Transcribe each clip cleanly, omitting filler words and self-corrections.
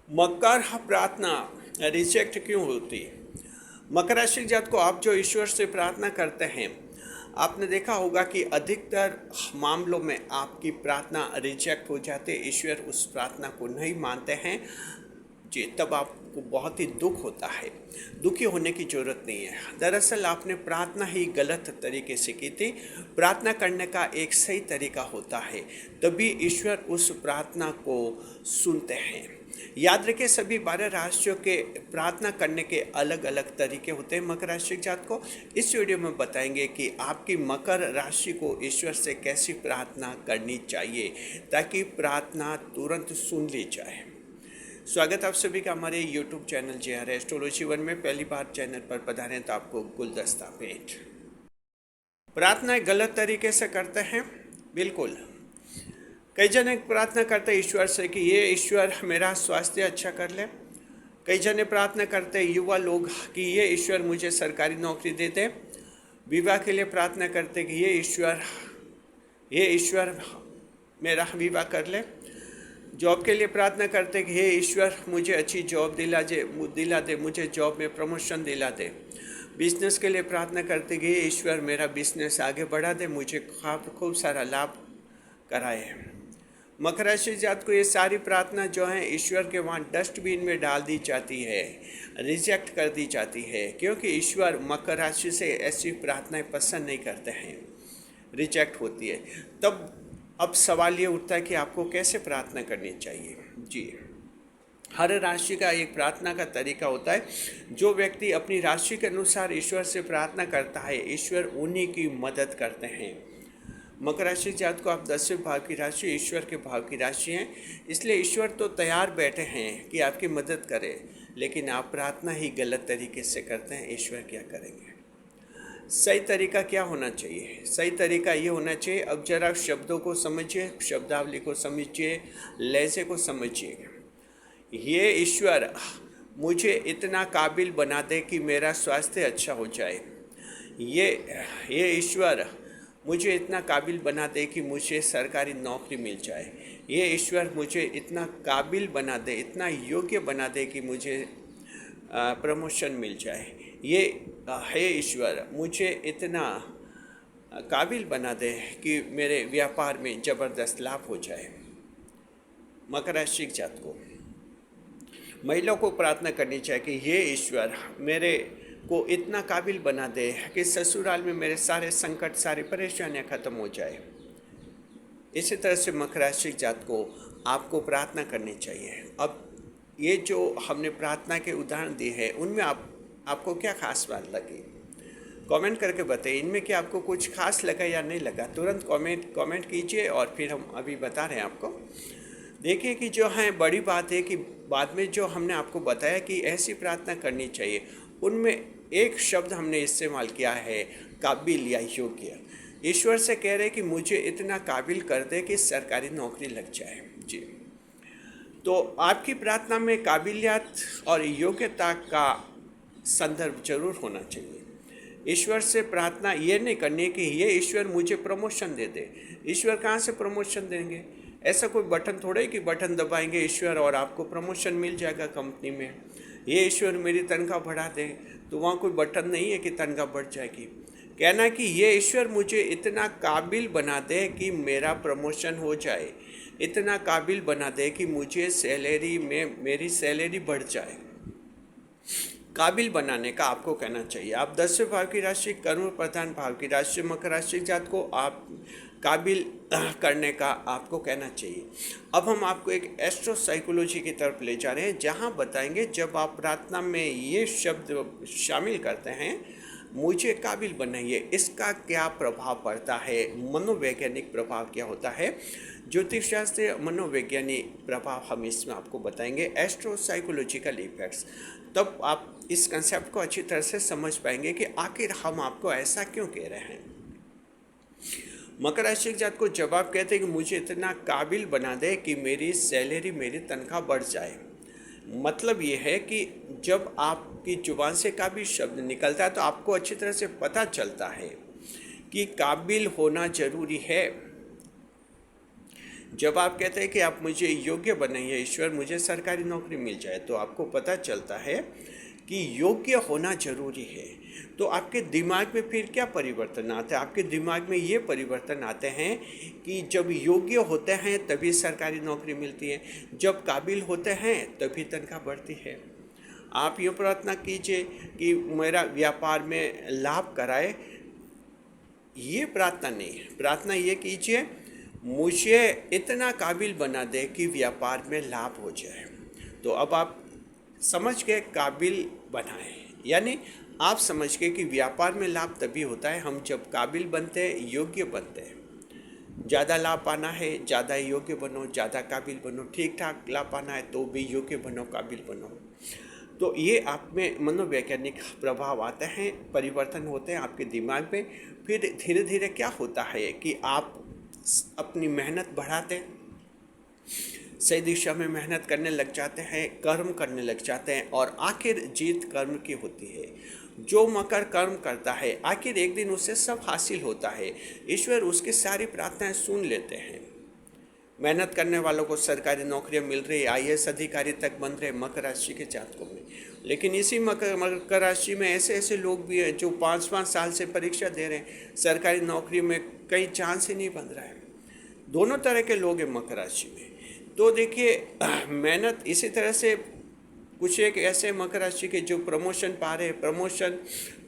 मकर प्रार्थना रिजेक्ट क्यों होती है? मकर राशि के जात को आप जो ईश्वर से प्रार्थना करते हैं, आपने देखा होगा कि अधिकतर मामलों में आपकी प्रार्थना रिजेक्ट हो जाती है। ईश्वर उस प्रार्थना को नहीं मानते हैं जी, तब आपको बहुत ही दुख होता है। दुखी होने की ज़रूरत नहीं है। दरअसल आपने प्रार्थना ही गलत तरीके से की थी। प्रार्थना करने का एक सही तरीका होता है, तभी ईश्वर उस प्रार्थना को सुनते हैं। याद रखें, सभी 12 राशियों के प्रार्थना करने के अलग अलग तरीके होते हैं। मकर राशि के जात को इस वीडियो में बताएंगे कि आपकी मकर राशि को ईश्वर से कैसी प्रार्थना करनी चाहिए ताकि प्रार्थना तुरंत सुन ली जाए। स्वागत आप सभी का हमारे YouTube चैनल JR एस्ट्रोलॉजी 1 में। पहली बार चैनल पर पधारें तो आपको गुलदस्ता भेंट। प्रार्थना गलत तरीके से करते हैं, बिल्कुल। कई जने प्रार्थना करते हैं ईश्वर से कि ये ईश्वर मेरा स्वास्थ्य अच्छा कर ले। कई जने प्रार्थना करते हैं युवा लोग कि ये ईश्वर मुझे सरकारी नौकरी दे दे। विवाह के लिए प्रार्थना करते कि ये ईश्वर मेरा विवाह कर ले। जॉब के लिए प्रार्थना करते कि हे ईश्वर मुझे अच्छी जॉब दिला दे, मुझे जॉब में प्रमोशन दिला दे। बिजनेस के लिए प्रार्थना करते कि हे ईश्वर मेरा बिजनेस आगे बढ़ा दे, मुझे खूब सारा लाभ कराए। मकर राशि जात को ये सारी प्रार्थना जो है ईश्वर के वहाँ डस्टबिन में डाल दी जाती है, रिजेक्ट कर दी जाती है, क्योंकि ईश्वर मकर राशि से ऐसी प्रार्थनाएं पसंद नहीं करते हैं, रिजेक्ट होती है। तब अब सवाल ये उठता है कि आपको कैसे प्रार्थना करनी चाहिए। जी, हर राशि का एक प्रार्थना का तरीका होता है। जो व्यक्ति अपनी राशि के अनुसार ईश्वर से प्रार्थना करता है, ईश्वर उन्हीं की मदद करते हैं। मकर राशि जात को आप 10वें भाव की राशि, ईश्वर के भाव की राशि हैं, इसलिए ईश्वर तो तैयार बैठे हैं कि आपकी मदद करें, लेकिन आप प्रार्थना ही गलत तरीके से करते हैं। ईश्वर क्या करेंगे? सही तरीका क्या होना चाहिए? सही तरीका ये होना चाहिए, अब जरा शब्दों को समझिए, शब्दावली को समझिए, लहजे को समझिए। ये ईश्वर मुझे इतना काबिल बना दे कि मेरा स्वास्थ्य अच्छा हो जाए। ये ईश्वर मुझे इतना काबिल बना दे कि मुझे सरकारी नौकरी मिल जाए। ये ईश्वर मुझे इतना काबिल बना दे, इतना योग्य बना दे कि मुझे प्रमोशन मिल जाए। ये हे ईश्वर मुझे इतना काबिल बना दे कि मेरे व्यापार में ज़बरदस्त लाभ हो जाए। मकर राशि जात को महिलाओं को प्रार्थना करनी चाहिए कि ये ईश्वर मेरे को इतना काबिल बना दे कि ससुराल में मेरे सारे संकट, सारी परेशानियां ख़त्म हो जाए। इसी तरह से मकर राशि जात को आपको प्रार्थना करनी चाहिए। अब ये जो हमने प्रार्थना के उदाहरण दिए हैं, उनमें आपको क्या खास बात लगी? कमेंट करके बताइए, इनमें क्या आपको कुछ खास लगा या नहीं लगा। तुरंत कमेंट कीजिए और फिर हम अभी बता रहे हैं आपको। देखिए कि जो है बड़ी बात है कि बाद में जो हमने आपको बताया कि ऐसी प्रार्थना करनी चाहिए, उनमें एक शब्द हमने इस्तेमाल किया है, काबिल या योग्य। ईश्वर से कह रहे कि मुझे इतना काबिल कर दे कि सरकारी नौकरी लग जाए। जी, तो आपकी प्रार्थना में काबिलियत और योग्यता का संदर्भ जरूर होना चाहिए। ईश्वर से प्रार्थना ये नहीं करनी कि ये ईश्वर मुझे प्रमोशन दे दे। ईश्वर कहाँ से प्रमोशन देंगे? ऐसा कोई बटन थोड़ा ही कि बटन दबाएंगे ईश्वर और आपको प्रमोशन मिल जाएगा कंपनी में। ये ईश्वर मेरी तनख्वाह बढ़ा दे, तो वहाँ कोई बटन नहीं है कि तनख्वाह बढ़ जाएगी। कहना कि ये ईश्वर मुझे इतना काबिल बना दे कि मेरा प्रमोशन हो जाए, इतना काबिल बना दे कि मुझे मेरी सैलरी बढ़ जाए। काबिल बनाने का आपको कहना चाहिए। आप 10वें भाव की राशि, कर्म प्रधान भाव की राशि मकर राशि जात को आप काबिल करने का आपको कहना चाहिए। अब हम आपको एक एस्ट्रो साइकोलॉजी की तरफ ले जा रहे हैं, जहां बताएंगे जब आप प्रार्थना में ये शब्द शामिल करते हैं, मुझे काबिल बनाइए, इसका क्या प्रभाव पड़ता है, मनोवैज्ञानिक प्रभाव क्या होता है, ज्योतिष शास्त्र मनोवैज्ञानिक प्रभाव हम इसमें आपको बताएंगे, एस्ट्रो साइकोलॉजिकल इफेक्ट्स। तब आप इस कंसेप्ट को अच्छी तरह से समझ पाएंगे कि आखिर हम आपको ऐसा क्यों कह रहे हैं। मकर राशि के जात को जब आप कहते हैं कि मुझे इतना काबिल बना दे कि मेरी सैलरी, मेरी तनख्वाह बढ़ जाए, मतलब ये है कि जब आपकी जुबान से काबिल शब्द निकलता है तो आपको अच्छी तरह से पता चलता है कि काबिल होना जरूरी है। जब आप कहते हैं कि आप मुझे योग्य बनाइए ईश्वर, मुझे सरकारी नौकरी मिल जाए, तो आपको पता चलता है कि योग्य होना जरूरी है। तो आपके दिमाग में फिर क्या परिवर्तन आते हैं? आपके दिमाग में ये परिवर्तन आते हैं कि जब योग्य होते हैं तभी सरकारी नौकरी मिलती है, जब काबिल होते हैं तभी तनख्वाह बढ़ती है। आप ये प्रार्थना कीजिए कि मेरा व्यापार में लाभ कराए, ये प्रार्थना नहीं है। प्रार्थना ये कीजिए, मुझे इतना काबिल बना दे कि व्यापार में लाभ हो जाए। तो अब आप समझ के काबिल बनाए, यानी आप समझ के कि व्यापार में लाभ तभी होता है हम जब काबिल बनते हैं, योग्य बनते हैं। ज़्यादा लाभ पाना है, ज़्यादा योग्य बनो, ज़्यादा काबिल बनो। ठीक ठाक लाभ पाना है तो भी योग्य बनो, काबिल बनो। तो ये आप में मनोवैज्ञानिक प्रभाव आते हैं, परिवर्तन होते हैं आपके दिमाग में। फिर धीरे धीरे क्या होता है कि आप अपनी मेहनत बढ़ाते, सही दिशा में मेहनत करने लग जाते हैं, कर्म करने लग जाते हैं, और आखिर जीत कर्म की होती है। जो मकर कर्म करता है आखिर एक दिन उसे सब हासिल होता है। ईश्वर उसकी सारी प्रार्थनाएं सुन लेते हैं। मेहनत करने वालों को सरकारी नौकरियां मिल रही, IAS अधिकारी तक बन रहे मकर राशि के जातकों में। लेकिन इसी मकर राशि में ऐसे ऐसे लोग भी हैं जो 5-5 साल से परीक्षा दे रहे हैं, सरकारी नौकरी में कहीं चांस ही नहीं बन रहा है। दोनों तरह के लोग हैं मकर राशि में। तो देखिए, मेहनत इसी तरह से कुछ एक ऐसे मकर राशि के जो प्रमोशन पा रहे, प्रमोशन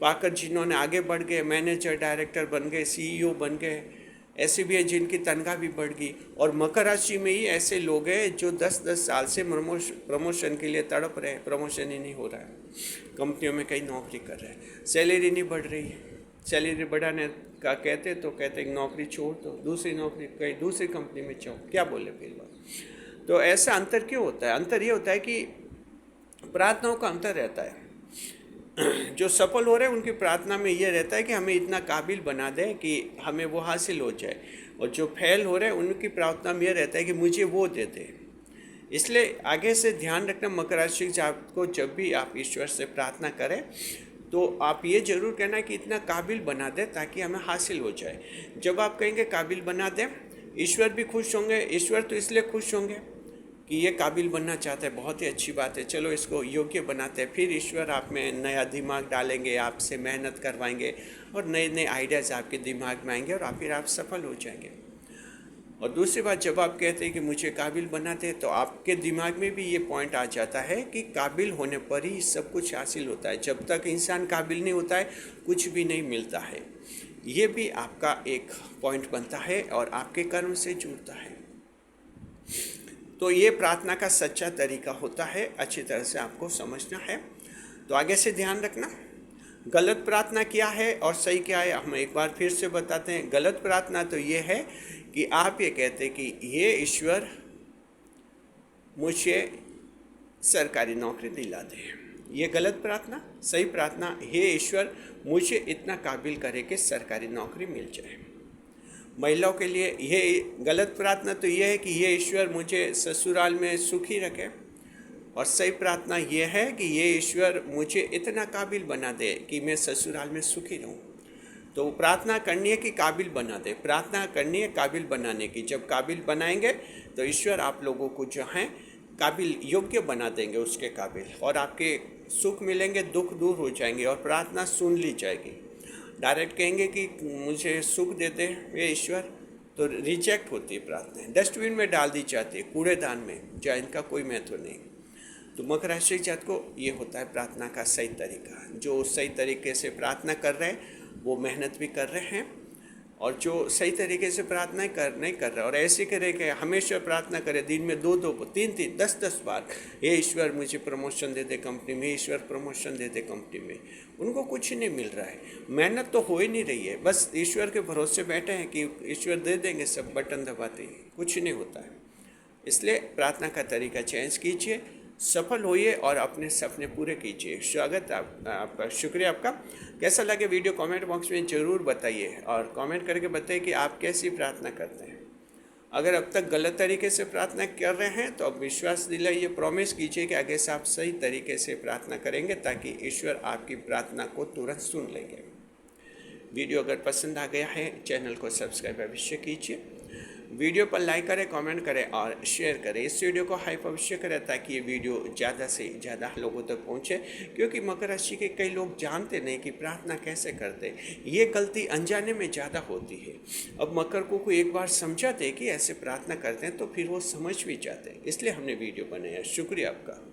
पाकर जिन्होंने आगे बढ़ गए, मैनेजर डायरेक्टर बन गए, CEO बन गए, ऐसे भी है जिनकी तनख्वाह भी बढ़ गई। और मकर राशि में ही ऐसे लोग हैं जो 10-10 साल से प्रमोशन के लिए तड़प रहे हैं, प्रमोशन ही नहीं हो रहा है। कंपनियों में कई नौकरी कर रहे हैं, सैलरी नहीं बढ़ रही है। सैलरी बढ़ाने का कहते तो कहते नौकरी छोड़ दो, दूसरी नौकरी कहीं दूसरी कंपनी में जाओ, क्या बोले फिर बात। तो ऐसा अंतर क्यों होता है? अंतर ये होता है कि प्रार्थनाओं का अंतर रहता है। जो सफल हो रहे हैं उनकी प्रार्थना में ये रहता है कि हमें इतना काबिल बना दे कि हमें वो हासिल हो जाए, और जो फेल हो रहे हैं उनकी प्रार्थना में ये रहता है कि मुझे वो दे दे। इसलिए आगे से ध्यान रखना, मकर राशि को जब भी आप ईश्वर से प्रार्थना करें तो आप ये जरूर कहना कि इतना काबिल बना दे ताकि हमें हासिल हो जाए। जब आप कहेंगे काबिल बना दे, ईश्वर भी खुश होंगे। ईश्वर तो इसलिए खुश होंगे कि ये काबिल बनना चाहते हैं, बहुत ही अच्छी बात है, चलो इसको योग्य बनाते हैं। फिर ईश्वर आप में नया दिमाग डालेंगे, आपसे मेहनत करवाएंगे, और नए नए आइडियाज़ आपके दिमाग में आएंगे, और फिर आप सफल हो जाएंगे। और दूसरी बात, जब आप कहते हैं कि मुझे काबिल बनाते हैं, तो आपके दिमाग में भी ये पॉइंट आ जाता है कि काबिल होने पर ही सब कुछ हासिल होता है। जब तक इंसान काबिल नहीं होता है कुछ भी नहीं मिलता है। ये भी आपका एक पॉइंट बनता है और आपके कर्म से जुड़ता है। तो ये प्रार्थना का सच्चा तरीका होता है, अच्छी तरह से आपको समझना है। तो आगे से ध्यान रखना, गलत प्रार्थना क्या है और सही क्या है हम एक बार फिर से बताते हैं। गलत प्रार्थना तो ये है कि आप ये कहते हैं कि ये ईश्वर मुझे सरकारी नौकरी दिला दे, ये गलत प्रार्थना। सही प्रार्थना, हे ईश्वर मुझे इतना काबिल करे कि सरकारी नौकरी मिल जाए। महिलाओं के लिए ये गलत प्रार्थना तो ये है कि ये ईश्वर मुझे ससुराल में सुखी रखे, और सही प्रार्थना ये है कि ये ईश्वर मुझे इतना काबिल बना दे कि मैं ससुराल में सुखी रहूं। तो प्रार्थना करनी है कि काबिल बना दे, प्रार्थना करनी है काबिल बनाने की। जब काबिल बनाएंगे तो ईश्वर आप लोगों को जो है काबिल, योग्य बना देंगे उसके काबिल, और आपके सुख मिलेंगे, दुख दूर हो जाएंगे, और प्रार्थना सुन ली जाएगी। डायरेक्ट कहेंगे कि मुझे सुख दे दे ये ईश्वर, तो रिजेक्ट होती है प्रार्थना, डस्टबिन में डाल दी जाती है, कूड़ेदान में, जहाँ इनका कोई महत्व नहीं। तो मकर राशि जात को ये होता है प्रार्थना का सही तरीका। जो सही तरीके से प्रार्थना कर रहे हैं वो मेहनत भी कर रहे हैं, और जो सही तरीके से प्रार्थना नहीं कर रहे और ऐसे करे कि हमेशा प्रार्थना करे, दिन में 2-2, 3-3, 10-10 बार, हे ईश्वर मुझे प्रमोशन दे दे कंपनी में, ईश्वर प्रमोशन दे दे कंपनी में, उनको कुछ नहीं मिल रहा है। मेहनत तो हो ही नहीं रही है, बस ईश्वर के भरोसे बैठे हैं कि ईश्वर दे देंगे, सब बटन दबाते ही कुछ नहीं होता है। इसलिए प्रार्थना का तरीका चेंज कीजिए, सफल होइए और अपने सपने पूरे कीजिए। स्वागत आपका, शुक्रिया आपका। कैसा लगे वीडियो कमेंट बॉक्स में ज़रूर बताइए, और कमेंट करके बताइए कि आप कैसी प्रार्थना करते हैं। अगर अब तक गलत तरीके से प्रार्थना कर रहे हैं तो अब विश्वास दिलाइए, प्रॉमिस कीजिए कि आगे से आप सही तरीके से प्रार्थना करेंगे, ताकि ईश्वर आपकी प्रार्थना को तुरंत सुन लेंगे। वीडियो अगर पसंद आ गया है चैनल को सब्सक्राइब अवश्य कीजिए। वीडियो पर लाइक करें, कमेंट करें और शेयर करें। इस वीडियो को हाइप अवश्य करें ताकि ये वीडियो ज़्यादा से ज़्यादा लोगों तक पहुँचे, क्योंकि मकर राशि के कई लोग जानते नहीं कि प्रार्थना कैसे करते। ये गलती अनजाने में ज़्यादा होती है। अब मकर को कोई एक बार समझाते कि ऐसे प्रार्थना करते हैं तो फिर वो समझ भी जाते हैं, इसलिए हमने वीडियो बनाया। शुक्रिया आपका।